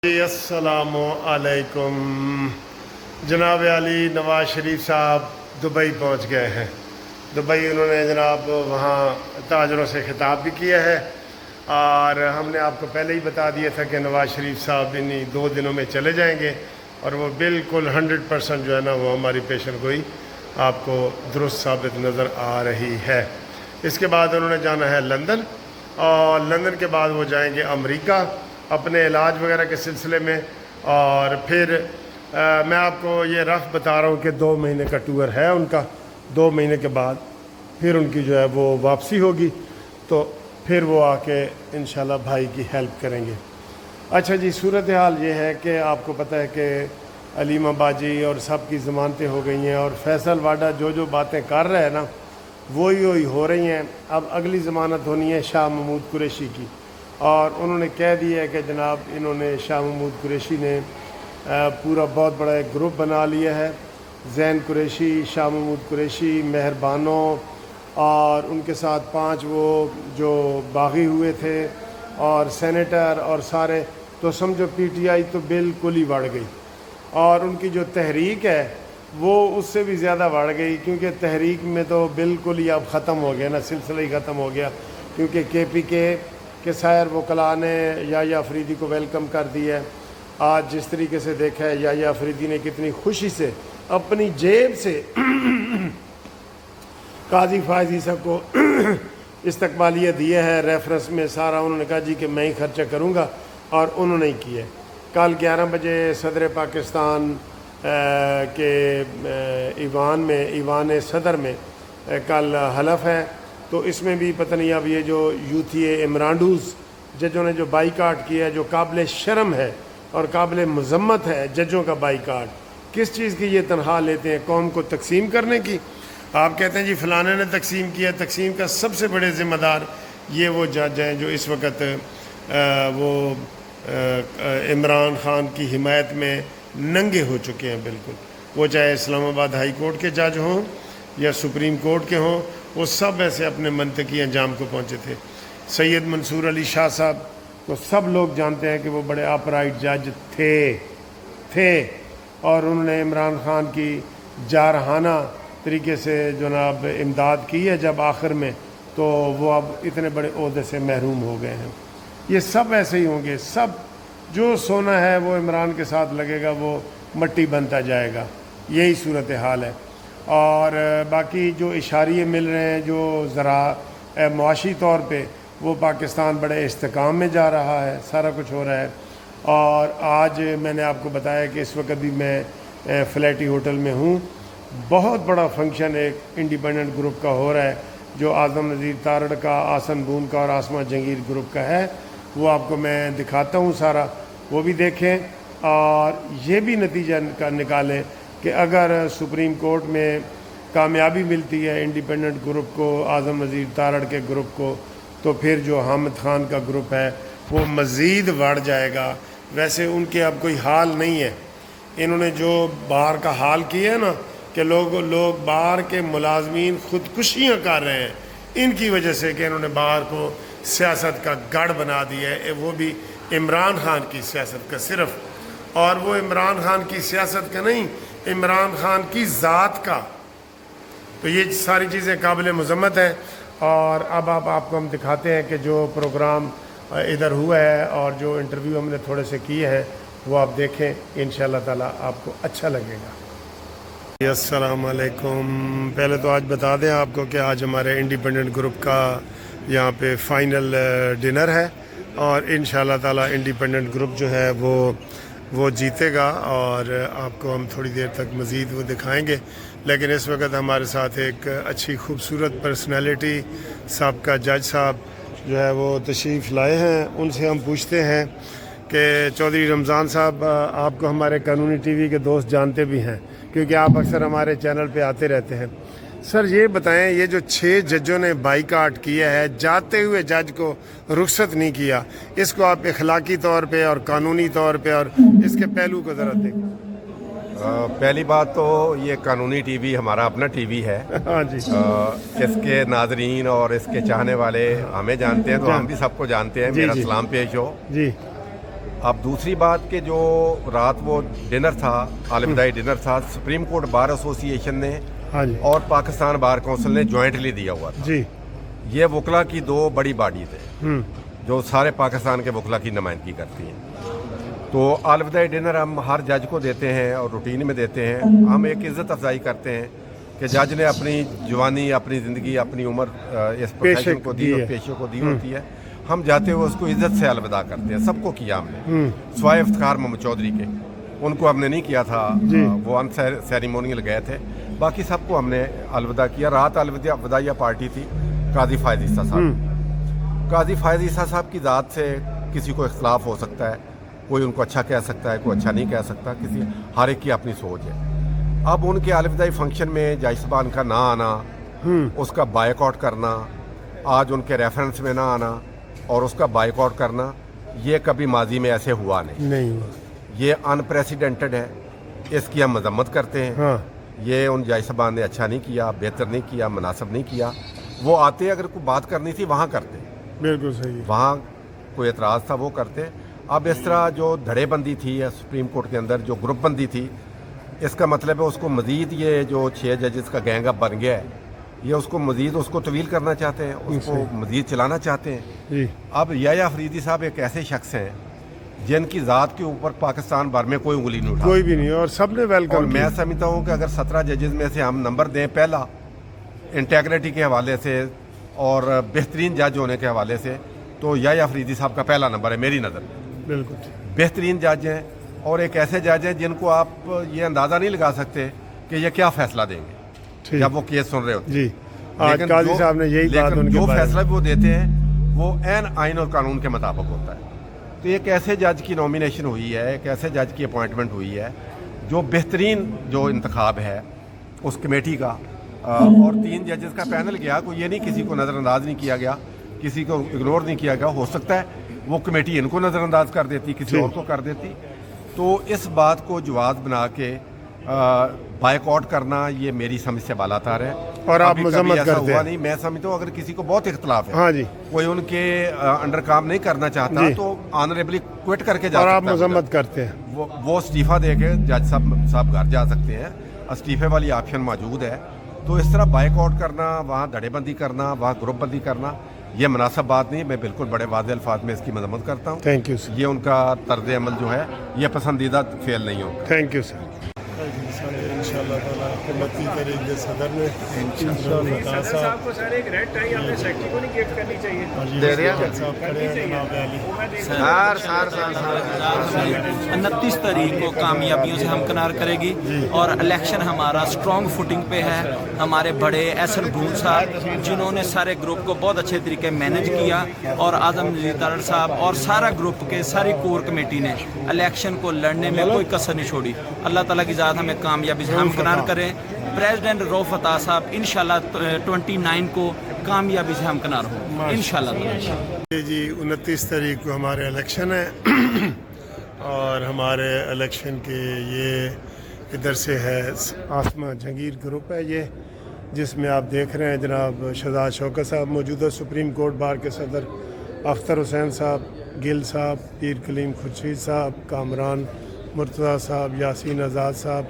अस्सलामु अलैकुम। जनाब अली नवाज शरीफ साहब दुबई पहुंच गए हैं। दुबई उन्होंने जनाब वहाँ ताजरों से खिताब भी किया है और हमने आपको पहले ही बता दिया था कि नवाज शरीफ साहब इन्हीं 2 दिनों में चले जाएंगे और वो बिल्कुल 100% जो है ना वो हमारी पेशन गोई आपको दुरुस्त साबित नज़र आ रही है। इसके बाद उन्होंने जाना है लंदन और लंदन के बाद वो जाएंगे अमेरिका अपने इलाज वगैरह के सिलसिले में। और फिर मैं आपको ये रफ बता रहा हूँ कि 2 महीने का टूर है उनका। 2 महीने के बाद फिर उनकी जो है वो वापसी होगी, तो फिर वो आके इंशाल्लाह भाई की हेल्प करेंगे। अच्छा जी, सूरत हाल ये है कि आपको पता है कि अलीमा बाजी और सब की ज़मानतें हो गई हैं और फैसल वाडा जो बातें कर रहे हैं ना वही हो रही हैं। अब अगली ज़मानत होनी है शाह महमूद कुरैशी की और उन्होंने कह दिया है कि जनाब इन्होंने शाह महमूद कुरैशी ने पूरा बहुत बड़ा एक ग्रुप बना लिया है। ज़ैन कुरैशी, शाह महमूद कुरैशी, मेहरबानो और उनके साथ 5 वो जो बागी हुए थे और सेनेटर और सारे, तो समझो पीटीआई तो बिल्कुल ही बढ़ गई और उनकी जो तहरीक है वो उससे भी ज़्यादा बढ़ गई, क्योंकि तहरीक में तो बिल्कुल ही अब ख़त्म हो गया ना, सिलसिला ही ख़त्म हो गया। क्योंकि KPK के सायर वकला ने याह्या अफरीदी को वेलकम कर दिया है। आज जिस तरीके से देखा है याह्या अफरीदी ने कितनी खुशी से अपनी जेब से काजी फायजी साहब को इस्तकबालियत दिया है। रेफरेंस में सारा उन्होंने कहा जी कि मैं ही खर्चा करूँगा और उन्होंने ही किया। कल 11 बजे सदर पाकिस्तान के ईवान सदर में कल हलफ है, तो इसमें भी पता नहीं अब ये जो यूथी इमरानडूज़ जजों ने जो बाईकाट किया है, जो काबिल शर्म है और काबिल मजम्मत है जजों का बाईकाट, किस चीज़ की ये तनख्वाह लेते हैं? कौम को तकसीम करने की। आप कहते हैं जी फलाने ने तकसीम किया। तकसीम का सबसे बड़े ज़िम्मेदार ये वो जज हैं जो इस वक्त वो इमरान खान की हिमायत में नंगे हो चुके हैं बिल्कुल। वो चाहे इस्लामाबाद हाई कोर्ट के जज हों या सुप्रीम कोर्ट के हों, वो सब ऐसे अपने मंतकी अंजाम को पहुँचे थे। सैयद मंसूर अली शाह साहब को सब लोग जानते हैं कि वो बड़े अपराइट जज थे और उन्होंने इमरान खान की जारहाना तरीके से जनाब इमदाद की है जब आखिर में, तो वो अब इतने बड़े ओहदे से महरूम हो गए हैं। ये सब ऐसे ही होंगे, सब जो सोना है वो इमरान के साथ लगेगा, वो मट्टी बनता जाएगा। यही सूरत हाल है। और बाकी जो इशारे मिल रहे हैं जो ज़रा मुआशी तौर पे वो पाकिस्तान बड़े इस्तेकाम में जा रहा है, सारा कुछ हो रहा है। और आज मैंने आपको बताया कि इस वक्त भी मैं फ्लैटी होटल में हूँ। बहुत बड़ा फंक्शन एक इंडिपेंडेंट ग्रुप का हो रहा है जो आज़म नज़ीर तारड़ का, आसन बून का और आसमा जंगीर ग्रुप का है। वो आपको मैं दिखाता हूँ सारा, वो भी देखें और ये भी नतीजा निकालें कि अगर सुप्रीम कोर्ट में कामयाबी मिलती है इंडिपेंडेंट ग्रुप को, आज़म नज़ीर तारड़ के ग्रुप को, तो फिर जो हामिद खान का ग्रुप है वो मज़ीद बढ़ जाएगा। वैसे उनके अब कोई हाल नहीं है। इन्होंने जो बार का हाल किया है ना कि लोग बार के मुलाजमीन ख़ुदकुशियाँ कर रहे हैं, इनकी वजह से कि इन्होंने बार को सियासत का गढ़ बना दिया है। वो भी इमरान खान की सियासत का सिर्फ, और वो इमरान खान की सियासत का नहीं, इमरान खान की ज़ात का। तो ये सारी चीज़ें काबिल मज़म्मत हैं। और अब आपको हम दिखाते हैं कि जो प्रोग्राम इधर हुआ है और जो इंटरव्यू हमने थोड़े से किए हैं वो आप देखें, इंशाअल्लाह ताला आपको अच्छा लगेगा। अस्सलाम वालेकुम। पहले तो आज बता दें आपको कि आज हमारे इंडिपेंडेंट ग्रुप का यहाँ पे फाइनल डिनर है और इंशाअल्लाह ताला इंडिपेंडेंट ग्रुप जो है वो जीतेगा और आपको हम थोड़ी देर तक मज़ीद वो दिखाएंगे। लेकिन इस वक्त हमारे साथ एक अच्छी खूबसूरत पर्सनैलिटी साबका जज साहब जो है वो तशरीफ़ लाए हैं। उनसे हम पूछते हैं कि चौधरी रमज़ान साहब, आपको हमारे कानूनी TV के दोस्त जानते भी हैं क्योंकि आप अक्सर हमारे चैनल पे आते रहते हैं। सर ये बताएं, ये जो 6 जजों ने बाईकाट किया है, जाते हुए जज को रुखसत नहीं किया, इसको आप इखलाकी तौर पे और कानूनी तौर पे और इसके पहलू को ज़रा देखें। पहली बात तो ये कानूनी TV हमारा अपना TV है। हाँ जी। इसके नाजरीन और इसके चाहने वाले हमें जानते हैं, तो हम भी सबको जानते हैं। मेरा सलाम पेश हो जी। اب دوسری بات کہ جو رات وہ ڈنر تھا، الوداعی ڈنر تھا، سپریم کورٹ بار ایسوسی ایشن نے ہاں جی اور پاکستان بار کونسل نے جوائنٹلی دیا ہوا تھا. جی یہ وکلا کی دو بڑی باڈیز ہیں جو سارے پاکستان کے وکلا کی نمائندگی کرتی ہیں. تو الوداعی ڈنر ہم ہر جج کو دیتے ہیں اور روٹین میں دیتے ہیں. ہم ایک عزت افزائی کرتے ہیں کہ جج نے اپنی جوانی، اپنی زندگی، اپنی عمر اس پروفیشن کو دی اور پیشے کو دی ہوتی ہے. ہم جاتے ہوئے اس کو عزت سے الوداع کرتے ہیں. سب کو کیا ہم نے، سوائے افتخار محمد چودھری کے، ان کو ہم نے نہیں کیا تھا، وہ ان سیریمونیل گئے تھے. باقی سب کو ہم نے الوداع کیا. رات الوداعیہ پارٹی تھی قاضی فائز عیسیٰ صاحب. قاضی فائز عیسیٰ صاحب کی ذات سے کسی کو اختلاف ہو سکتا ہے، کوئی ان کو اچھا کہہ سکتا ہے، کوئی اچھا نہیں کہہ سکتا، کسی ہر ایک کی اپنی سوچ ہے. اب ان کے الوداعی فنکشن میں جج صاحبان کا نہ آنا، اس کا بائیک آؤٹ کرنا، آج ان کے ریفرنس میں نہ آنا اور اس کا بائیک آؤٹ کرنا، یہ کبھی ماضی میں ایسے ہوا نہیں. یہ انپریسیڈنٹڈ ہے. اس کی ہم مذمت کرتے ہیں. یہ ان جج صاحبان نے اچھا نہیں کیا، بہتر نہیں کیا، مناسب نہیں کیا. وہ آتے، اگر کوئی بات کرنی تھی وہاں کرتے، بالکل صحیح، وہاں کوئی اعتراض تھا وہ کرتے. اب اس طرح جو دھڑے بندی تھی سپریم کورٹ کے اندر، جو گروپ بندی تھی، اس کا مطلب ہے اس کو مزید، یہ جو 6 ججز کا گینگ اپ بن گیا ہے، یہ اس کو مزید اس کو طویل کرنا چاہتے ہیں، اس کو مزید چلانا چاہتے ہیں. اب یحییٰ فریدی صاحب ایک ایسے شخص ہیں جن کی ذات کے اوپر پاکستان بھر میں کوئی انگلی نہیں اٹھا، کوئی بھی نہیں، اور سب نے ویلکم. اور میں سمجھتا ہوں کہ اگر 17 ججز میں سے ہم نمبر دیں، پہلا انٹیگریٹی کے حوالے سے اور بہترین جج ہونے کے حوالے سے، تو یحییٰ فریدی صاحب کا پہلا نمبر ہے میری نظر میں. بالکل بہترین جج ہیں اور ایک ایسے جج ہیں جن کو آپ یہ اندازہ نہیں لگا سکتے کہ یہ کیا فیصلہ دیں گے جب وہ کیس سن رہے ہوتے ہیں. جی، آج قاضی صاحب نے یہی بات ان کے جو فیصلہ بھی وہ دیتے ہیں وہ عین آئین اور قانون کے مطابق ہوتا ہے. تو ایک ایسے جج کی نومینیشن ہوئی ہے، ایک ایسے جج کی اپوائنٹمنٹ ہوئی ہے جو بہترین جو انتخاب ہے اس کمیٹی کا، اور 3 ججز کا پینل گیا. کوئی یہ نہیں کسی کو نظر انداز نہیں کیا گیا، کسی کو اگنور نہیں کیا گیا. ہو سکتا ہے وہ کمیٹی ان کو نظر انداز کر دیتی، کسی اور کو کر دیتی. تو اس بات کو جواز بنا کے بائیک آؤٹ کرنا یہ میری سمجھ سے بالا تار ہے. اور آپ مذمت کرتے ہیں؟ نہیں، میں سمجھتا ہوں اگر کسی کو بہت اختلاف ہے، ہاں جی، کوئی ان کے انڈر کام نہیں کرنا چاہتا تو آنریبلی کوئٹ کر کے جا سکتا ہے. اور آپ مذمت کرتے ہیں؟ وہ استعفیٰ دے کے جج صاحب گھر جا سکتے ہیں. استعفے والی آپشن موجود ہے. تو اس طرح بائیک آؤٹ کرنا، وہاں دھڑے بندی کرنا، وہاں گروپ بندی کرنا، یہ مناسب بات نہیں. میں بالکل بڑے واضح الفاظ میں اس کی مذمت کرتا ہوں. Thank you sir. یہ ان کا طرز عمل جو ہے یہ پسندیدہ فعل نہیں ہوگا. Thank you sir. انشاءاللہ تعالیٰ قیمتی ترین کے صدر نے صاحب کو سر ایک ریڈ ٹائی اپنے سیکٹری کو نہیں گفٹ کرنی چاہیے. 29 تاریخ کو کامیابیوں سے ہمکنار کرے گی اور الیکشن ہمارا اسٹرانگ فوٹنگ پہ ہے. ہمارے بڑے احسن بھون صاحب جنہوں نے سارے گروپ کو بہت اچھے طریقے مینج کیا، اور اعظم نذیر تارڑ صاحب اور سارا گروپ کے ساری کور کمیٹی نے الیکشن کو لڑنے میں کوئی کسر نہیں چھوڑی. اللہ تعالیٰ کی ذات ہمیں کامیابی سے ہمکنار کریں. پریزیڈنٹ رؤف عطا صاحب انشاءاللہ 29 کو کامیابی سے ہمکنار ہوں انشاءاللہ. جی 29 تاریخ کو ہمارے الیکشن ہے اور ہمارے الیکشن کے یہ ادھر سے ہے آسمہ جہانگیر گروپ ہے یہ، جس میں آپ دیکھ رہے ہیں جناب شہزاد شوکت صاحب موجودہ سپریم کورٹ بار کے صدر، اختر حسین صاحب، گل صاحب، پیر کلیم خورشید صاحب، کامران مرتضیٰ صاحب، یاسین آزاد صاحب،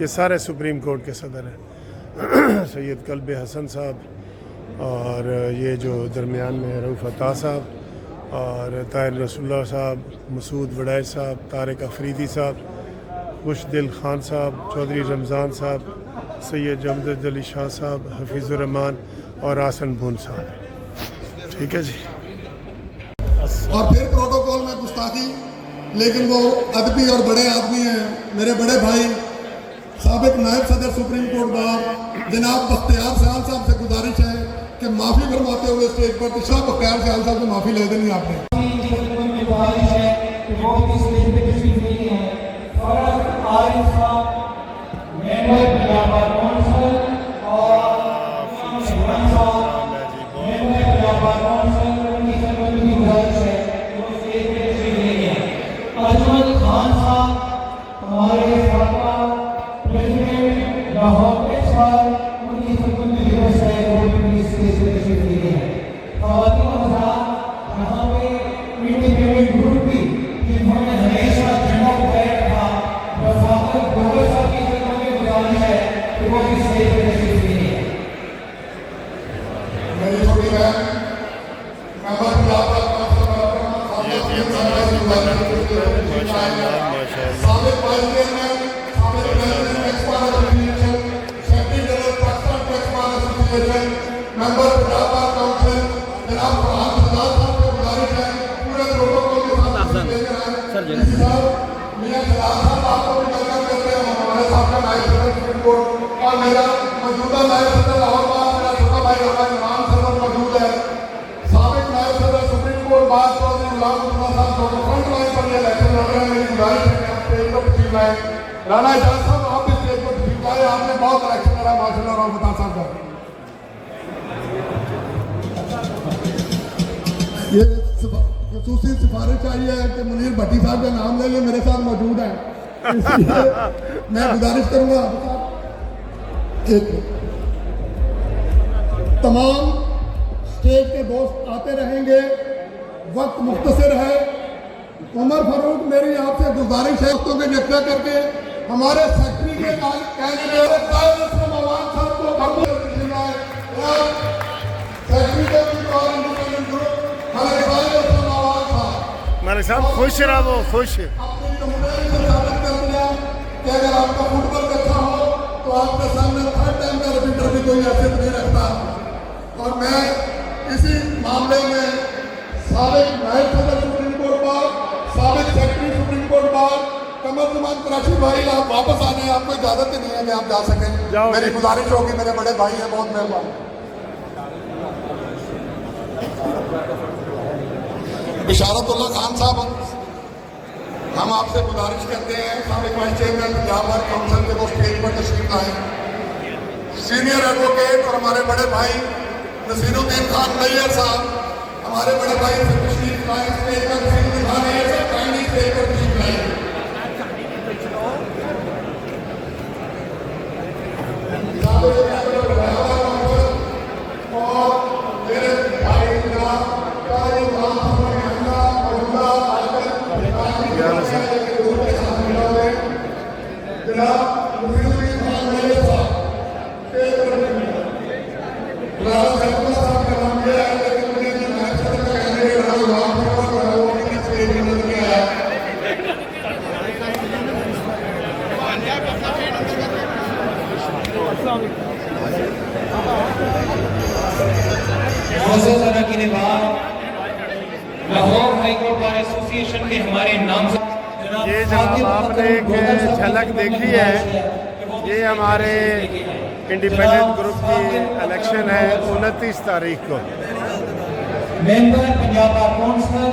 یہ سارے سپریم کورٹ کے صدر ہیں. سید قلب حسن صاحب، اور یہ جو درمیان میں رؤف عطا صاحب اور طاہر رسول اللہ صاحب، مسعود وڈائچ صاحب، طارق افریدی صاحب، خوش دل خان صاحب، چودھری رمضان صاحب، سید جمدد علی شاہ صاحب، حفیظ الرحمان اور آسن بھون صاحب. ٹھیک ہے جی. اور پھر پروٹوکول میں گستاخی، لیکن وہ ادبی اور بڑے آدمی ہیں. میرے بڑے بھائی سابق نائب صدر سپریم کورٹ بار جناب بختیار سیال صاحب سے گزارش ہے کہ معافی فرماتے ہوئے اسٹیج پر شاہ بختیار سیال صاحب سے معافی لے دینی آپ نے. خواتین حضرات یہاں پہ انڈیپینڈنٹ گروپ بھی جنہوں نے आए हैं। साबिक वाइस चेयरमैन, साबिक president tax bar association, secretary general tax bar association, member Punjab bar council जनाब फरहान सदात साहब को गुजारिश है पूरे प्रोटोकॉल के साथ लेकर आए। इसी साल मियां सदात साहब आपको भी वेलकम करते हैं, हमारे साथ का नायब सदर सुप्रीम कोर्ट और मेरा मौजूदा नायब सदर लाहौर बार मेरा छोटा भाई हमारा इमाम सदर मौजूद है। साबिक नायब सदर सुप्रीम कोर्ट बार चौधरी गुलाम अब्दुल्ला साहब जो फ्रंट लाइन पर ये इलेक्शन लड़ रहे हैं, मेरी गुजारिश है कि आप स्टेज पर तशरीफ लाएं। राणा एजाज साहब आप भी स्टेज पर तशरीफ लाएं, आपने बहुत इलेक्शन लड़ा माशाल्लाह। और बता साहब का ये खसूसी सिफारिश आई है कि मुनीर भट्टी साहब का नाम ले, ये मेरे साथ मौजूद है, इसलिए मैं गुजारिश करूंगा एक तमाम स्टेज के दोस्त आते रहेंगे, वक्त मुख्तसर है। उमर फारूक मेरी आपसे गुजारिश है दोस्तों के जत्था करके हमारे सेक्रेटरी के कैंडिडेट साहब को मलिक साहब खुश रहो, खुश। अपनी कम्युनिटी से साबित कर दिया कि अगर आपका फुटबॉल अच्छा हो तो आपके सामने थर्ड टाइम का रिपीटर भी कोई हैसियत नहीं रखता। और मैं इसी मामले में साबिक नायब सदर सुप्रीम कोर्ट बार, साबिक सेक्रेटरी सुप्रीम कोर्ट बार कमर जुमान कराची भाई आप वापस आ जाए, आपको इजाजत ही नहीं है कि आप जा सकें। मेरी गुजारिश होगी, मेरे बड़े भाई हैं, बहुत मेहरबान। बिशारतुल्लाह खान साहब हम आपसे गुजारिश करते हैं, साबिक vice chairman Punjab bar council के वो स्टेज पर तशरीफ लाएं। सीनियर एडवोकेट और हमारे बड़े भाई नसीरुद्दीन खान नैयर साहब हमारे बड़े भाई से तशरीफ लाएं स्टेज पर। नसीरुद्दीन खान नैयर साहब काइंडली स्टेज पर तशरीफ लाएं। और मेरे भाई जनाब लाहौर हाईकोर्ट बार एसोसिएशन के हमारे नाम से ये जनाब आपने एक झलक देखी है, ये हमारे इंडिपेंडेंट ग्रुप की इलेक्शन है 29 तारीख को। Member Punjab bar council